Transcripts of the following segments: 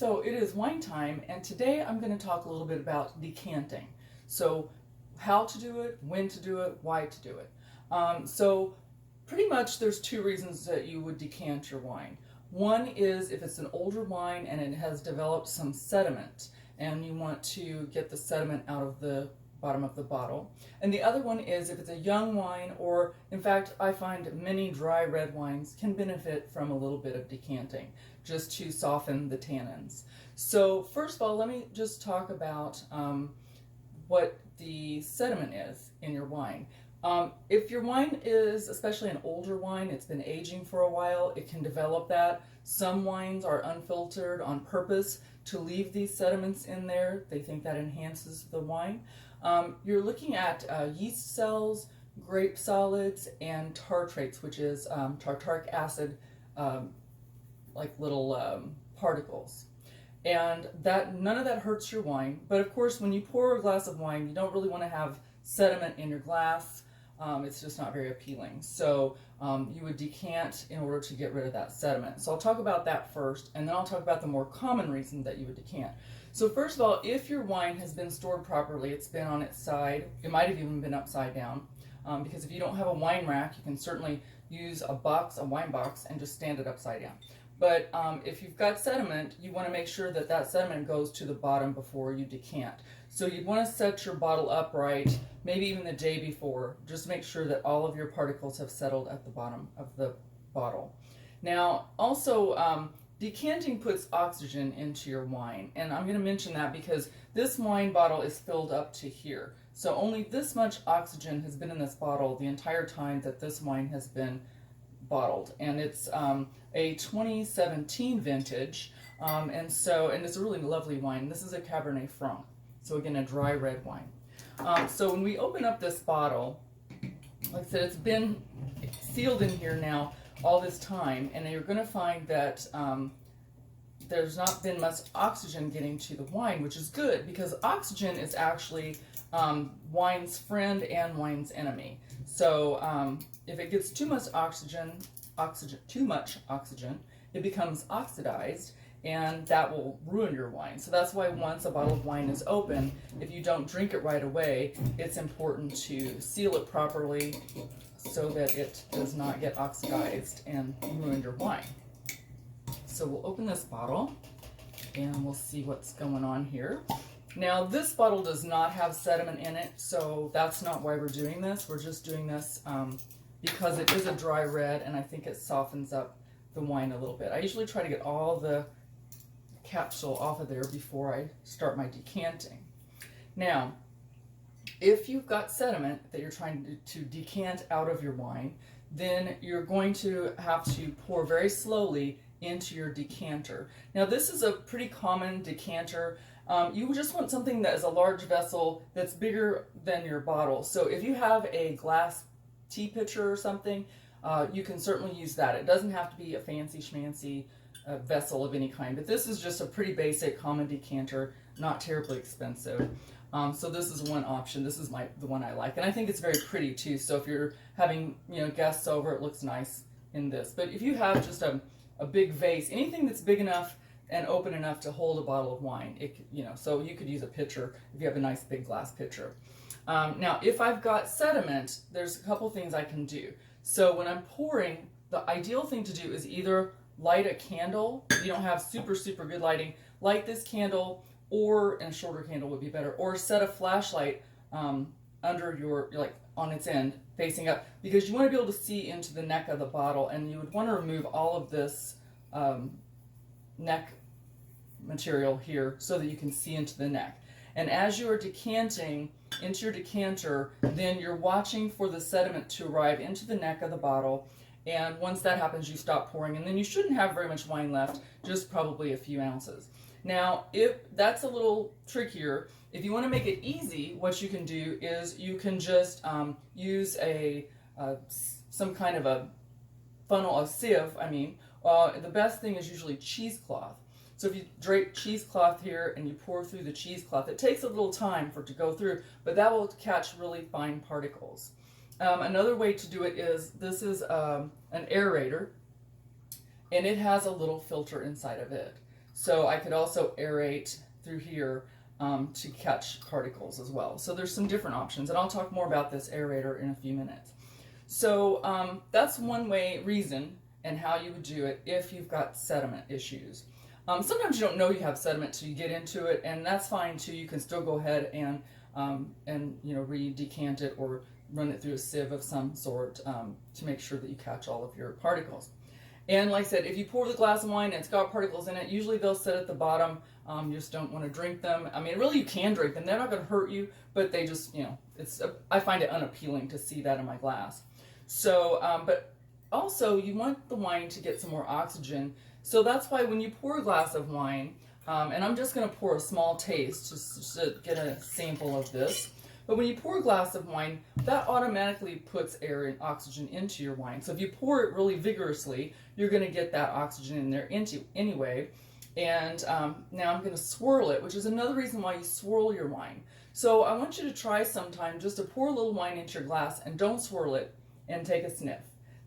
So it is wine time, and today I'm going to talk a little bit about decanting. So how to do it, when to do it, why to do it. So pretty much there's two reasons that you would decant your wine. One is if it's an older wine and it has developed some sediment and you want to get the sediment out of the bottom of the bottle. And the other one is if it's a young wine, or in fact I find many dry red wines can benefit from a little bit of decanting just to soften the tannins. So first of all, let me just talk about what the sediment is in your wine. If your wine is, especially an older wine, it's been aging for a while, it can develop that. Some wines are unfiltered on purpose to leave these sediments in there. They think that enhances the wine. You're looking at yeast cells, grape solids, and tartrates, which is tartaric acid, like little particles. And that none of that hurts your wine. But of course, when you pour a glass of wine, you don't really want to have sediment in your glass. It's just not very appealing. So you would decant in order to get rid of that sediment. So I'll talk about that first, and then I'll talk about the more common reason that you would decant. So first of all, if your wine has been stored properly, it's been on its side, it might have even been upside down, because if you don't have a wine rack, you can certainly use a wine box, and just stand it upside down. But if you've got sediment, you want to make sure that that sediment goes to the bottom before you decant. So you'd want to set your bottle upright, maybe even the day before, just make sure that all of your particles have settled at the bottom of the bottle. Now, also, decanting puts oxygen into your wine, and I'm going to mention that because this wine bottle is filled up to here. So only this much oxygen has been in this bottle the entire time that this wine has been bottled, and it's a 2017 vintage, and it's a really lovely wine. This is a Cabernet Franc, so again, a dry red wine. So when we open up this bottle, like I said, it's been sealed in here now all this time, and you're going to find that there's not been much oxygen getting to the wine, which is good because oxygen is actually wine's friend and wine's enemy. So if it gets too much oxygen, it becomes oxidized, and that will ruin your wine. So that's why once a bottle of wine is open, if you don't drink it right away, it's important to seal it properly so that it does not get oxidized and ruin your wine. So we'll open this bottle and we'll see what's going on here. Now, this bottle does not have sediment in it, so that's not why we're doing this. We're just doing this because it is a dry red, and I think it softens up the wine a little bit. I usually try to get all the capsule off of there before I start my decanting. Now, if you've got sediment that you're trying to decant out of your wine, then you're going to have to pour very slowly into your decanter. Now, this is a pretty common decanter. You just want something that is a large vessel that's bigger than your bottle. So if you have a glass tea pitcher or something, you can certainly use that. It doesn't have to be a fancy schmancy vessel of any kind, but this is just a pretty basic common decanter, not terribly expensive. So this is one option. This is the one I like, and I think it's very pretty too. So if you're having guests over, it looks nice in this. But if you have just a big vase, anything that's big enough and open enough to hold a bottle of wine, so you could use a pitcher if you have a nice big glass pitcher. Now, if I've got sediment, there's a couple things I can do. So when I'm pouring, the ideal thing to do is either light a candle. If you don't have super good lighting, light this candle, or a shorter candle would be better, or set a flashlight under your, like on its end, facing up, because you want to be able to see into the neck of the bottle, and you would want to remove all of this neck material here so that you can see into the neck. And as you are decanting into your decanter, then you're watching for the sediment to arrive into the neck of the bottle, and once that happens, you stop pouring, and then you shouldn't have very much wine left, just probably a few ounces. Now, if that's a little trickier, if you want to make it easy, what you can do is you can just use some kind of a funnel, a sieve, the best thing is usually cheesecloth. So if you drape cheesecloth here and you pour through the cheesecloth, it takes a little time for it to go through, but that will catch really fine particles. Another way to do it is, this is an aerator, and it has a little filter inside of it. So I could also aerate through here to catch particles as well. So there's some different options, and I'll talk more about this aerator in a few minutes. So that's one reason and how you would do it if you've got sediment issues. Sometimes you don't know you have sediment till you get into it, and that's fine too. You can still go ahead and re-decant it or run it through a sieve of some sort to make sure that you catch all of your particles. And like I said, if you pour the glass of wine and it's got particles in it, usually they'll sit at the bottom. You just don't want to drink them. I mean, really, you can drink them. They're not going to hurt you, but they just, I find it unappealing to see that in my glass. So, but also you want the wine to get some more oxygen. So that's why when you pour a glass of wine, and I'm just going to pour a small taste just to get a sample of this. But when you pour a glass of wine, that automatically puts air and oxygen into your wine. So if you pour it really vigorously, you're going to get that oxygen in there anyway. And now I'm going to swirl it, which is another reason why you swirl your wine. So I want you to try sometime just to pour a little wine into your glass and don't swirl it and take a sniff.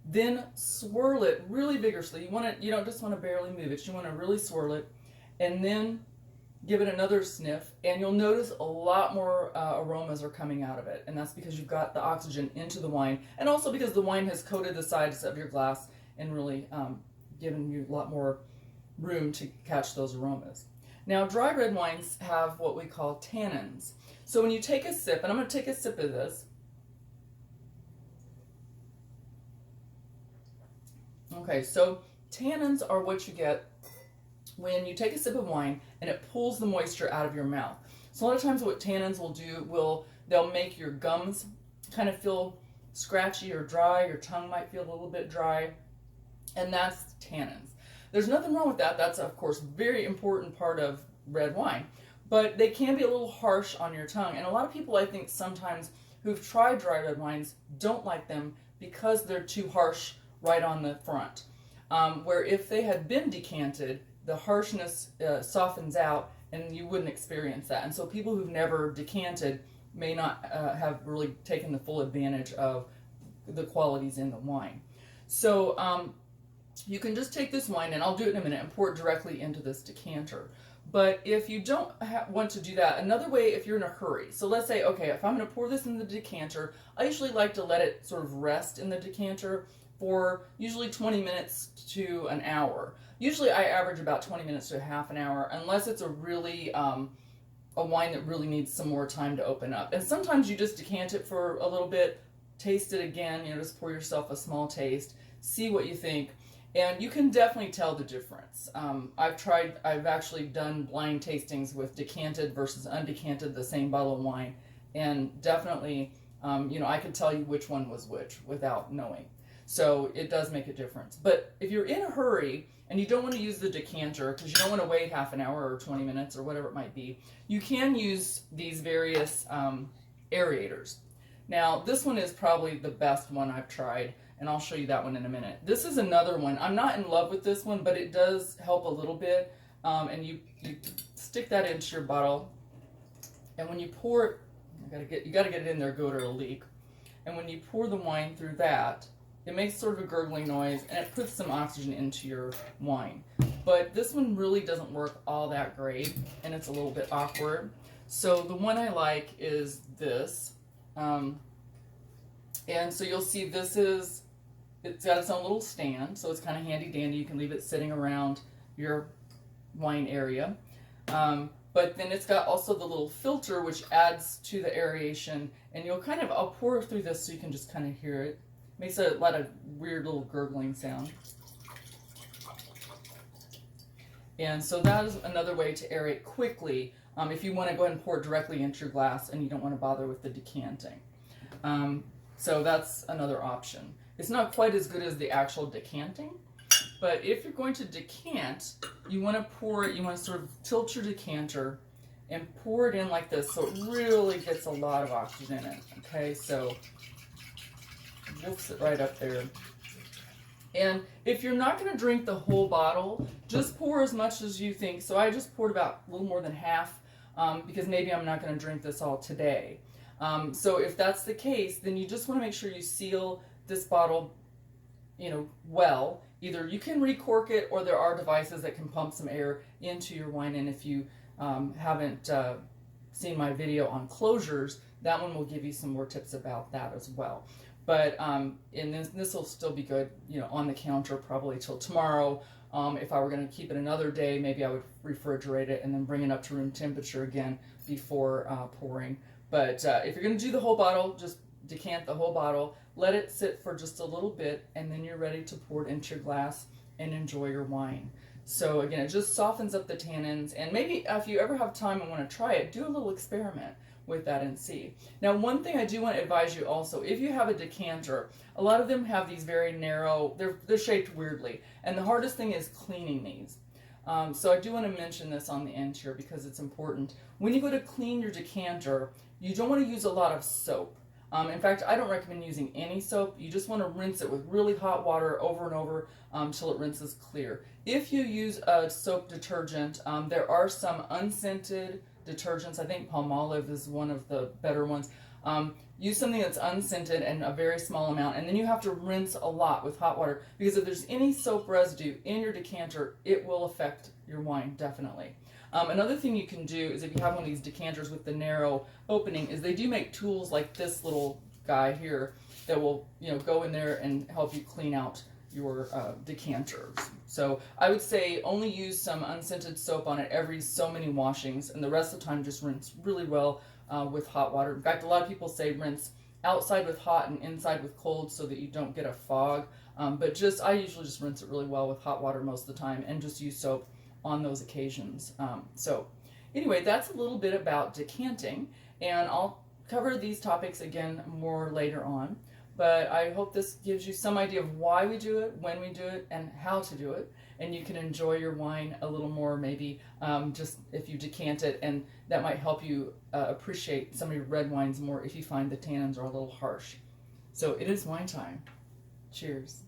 Then swirl it really vigorously. You don't just want to barely move it. You want to really swirl it and then give it another sniff, and you'll notice a lot more aromas are coming out of it. And that's because you've got the oxygen into the wine, and also because the wine has coated the sides of your glass and really given you a lot more room to catch those aromas. Now, dry red wines have what we call tannins. So when you take a sip, and I'm going to take a sip of this. Okay, so tannins are what you get when you take a sip of wine and it pulls the moisture out of your mouth. So a lot of times what tannins will do, they'll make your gums kind of feel scratchy or dry. Your tongue might feel a little bit dry, and that's tannins. There's nothing wrong with that. That's, of course, a very important part of red wine, but they can be a little harsh on your tongue. And a lot of people, I think, sometimes who've tried dry red wines don't like them because they're too harsh right on the front. Where if they had been decanted, the harshness softens out and you wouldn't experience that. And so people who've never decanted may not have really taken the full advantage of the qualities in the wine. So you can just take this wine, and I'll do it in a minute, and pour it directly into this decanter. But if you don't want to do that, another way, if you're in a hurry, so let's say, okay, if I'm going to pour this in the decanter, I usually like to let it sort of rest in the decanter for usually 20 minutes to an hour. Usually I average about 20 minutes to half an hour, unless it's a really, a wine that really needs some more time to open up. And sometimes you just decant it for a little bit, taste it again, just pour yourself a small taste, see what you think. And you can definitely tell the difference. I've actually done blind tastings with decanted versus undecanted, the same bottle of wine. And definitely, I could tell you which one was which without knowing. So it does make a difference. But if you're in a hurry and you don't want to use the decanter because you don't want to wait half an hour or 20 minutes or whatever it might be, you can use these various aerators. Now, this one is probably the best one I've tried, and I'll show you that one in a minute. This is another one. I'm not in love with this one, but it does help a little bit. And you stick that into your bottle, and when you pour it, you got to get it in there good or it'll leak. And when you pour the wine through that, it makes sort of a gurgling noise, and it puts some oxygen into your wine. But this one really doesn't work all that great, and it's a little bit awkward. So the one I like is this. And so you'll see it's got its own little stand, so it's kind of handy dandy. You can leave it sitting around your wine area. But then it's got also the little filter, which adds to the aeration, and I'll pour through this so you can just kind of hear it. Makes a lot of weird little gurgling sound. And so that is another way to aerate quickly if you want to go ahead and pour it directly into your glass and you don't want to bother with the decanting. So that's another option. It's not quite as good as the actual decanting, but if you're going to decant, you want to pour it, you want to sort of tilt your decanter and pour it in like this so it really gets a lot of oxygen in it. Okay, so lifts it right up there. And if you're not going to drink the whole bottle, just pour as much as you think. So I just poured about a little more than half because maybe I'm not going to drink this all today. So if that's the case, then you just want to make sure you seal this bottle well, either you can recork it, or there are devices that can pump some air into your wine. And if you haven't seen my video on closures, that one will give you some more tips about that as well. But and this will still be good, on the counter probably till tomorrow. If I were going to keep it another day, maybe I would refrigerate it and then bring it up to room temperature again before pouring. But if you're going to do the whole bottle, just decant the whole bottle, let it sit for just a little bit, and then you're ready to pour it into your glass and enjoy your wine. So again, it just softens up the tannins, and maybe if you ever have time and want to try it, do a little experiment with that and see. Now, one thing I do want to advise you also, if you have a decanter, a lot of them have these very narrow, they're shaped weirdly, and the hardest thing is cleaning these. So I do want to mention this on the end here because it's important. When you go to clean your decanter, you don't want to use a lot of soap. In fact, I don't recommend using any soap. You just want to rinse it with really hot water over and over till it rinses clear. If you use a soap detergent, there are some unscented detergents. I think Palmolive is one of the better ones. Use something that's unscented and a very small amount, and then you have to rinse a lot with hot water, because if there's any soap residue in your decanter, it will affect your wine, definitely. Another thing you can do is, if you have one of these decanters with the narrow opening, is they do make tools like this little guy here that will go in there and help you clean out your decanters. So I would say only use some unscented soap on it every so many washings, and the rest of the time just rinse really well with hot water. In fact, a lot of people say rinse outside with hot and inside with cold so that you don't get a fog. But I usually just rinse it really well with hot water most of the time, and just use soap on those occasions. So anyway, that's a little bit about decanting, and I'll cover these topics again more later on. But I hope this gives you some idea of why we do it, when we do it, and how to do it. And you can enjoy your wine a little more, maybe just if you decant it, and that might help you appreciate some of your red wines more if you find the tannins are a little harsh. So it is wine time. Cheers.